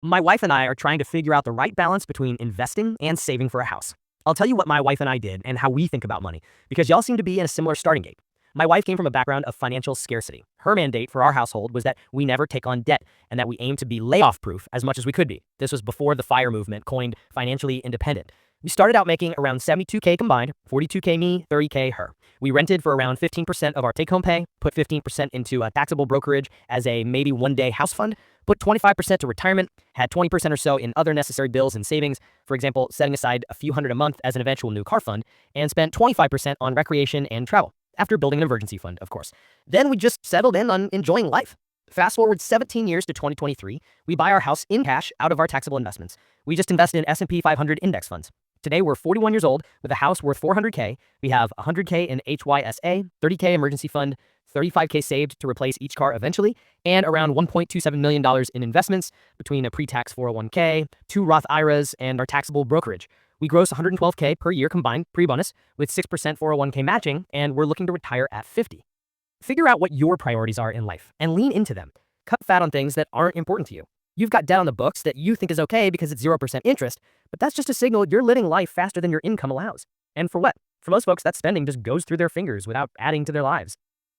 My wife and I are trying to figure out the right balance between investing and saving for a house. I'll tell you what my wife and I did and how we think about money, because y'all seem to be in a similar starting gate. My wife came from a background of financial scarcity. Her mandate for our household was that we never take on debt and that we aim to be layoff proof as much as we could be. This was before the FIRE movement coined financially independent. We started out making around 72K combined, 42K me, 30K her. We rented for around 15% of our take-home pay, put 15% into a taxable brokerage as a maybe one-day house fund, put 25% to retirement, had 20% or so in other necessary bills and savings, for example, setting aside a few hundred a month as an eventual new car fund, and spent 25% on recreation and travel, after building an emergency fund, of course. Then we just settled in on enjoying life. Fast forward 17 years to 2023, we buy our house in cash out of our taxable investments. We just invest in S&P 500 index funds. Today, we're 41 years old with a house worth 400K. We have 100K in HYSA, 30K emergency fund, 35K saved to replace each car eventually, and around $1.27 million in investments between a pre-tax 401K, 2 Roth IRAs, and our taxable brokerage. We gross 112K per year combined pre-bonus with 6% 401K matching, and we're looking to retire at 50. Figure out what your priorities are in life and lean into them. Cut fat on things that aren't important to you. You've got debt on the books that you think is okay because it's 0% interest, but that's just a signal you're living life faster than your income allows. And for what? For most folks, that spending just goes through their fingers without adding to their lives.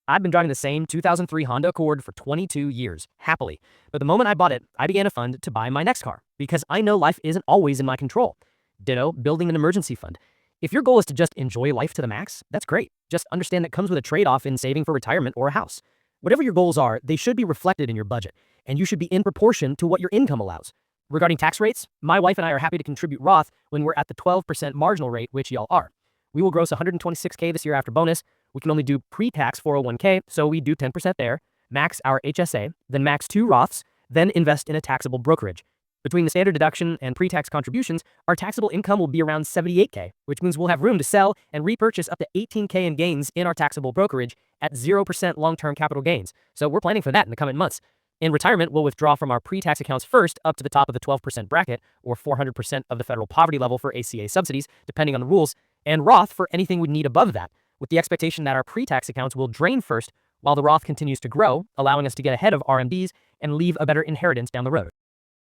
I've been driving the same 2003 Honda Accord for 22 years, happily. But the moment I bought it, I began a fund to buy my next car, because I know life isn't always in my control. Ditto, building an emergency fund. If your goal is to just enjoy life to the max, that's great. Just understand that comes with a trade-off in saving for retirement or a house. Whatever your goals are, they should be reflected in your budget, and you should be in proportion to what your income allows. Regarding tax rates, my wife and I are happy to contribute Roth when we're at the 12% marginal rate, which y'all are. We will gross 126K this year after bonus. We can only do pre-tax 401K, so we do 10% there, max our HSA, then max 2 Roths, then invest in a taxable brokerage. Between the standard deduction and pre-tax contributions, our taxable income will be around 78K, which means we'll have room to sell and repurchase up to 18K in gains in our taxable brokerage at 0% long-term capital gains. So we're planning for that in the coming months. In retirement, we'll withdraw from our pre-tax accounts first up to the top of the 12% bracket, or 400% of the federal poverty level for ACA subsidies, depending on the rules, and Roth for anything we need above that, with the expectation that our pre-tax accounts will drain first while the Roth continues to grow, allowing us to get ahead of RMDs and leave a better inheritance down the road.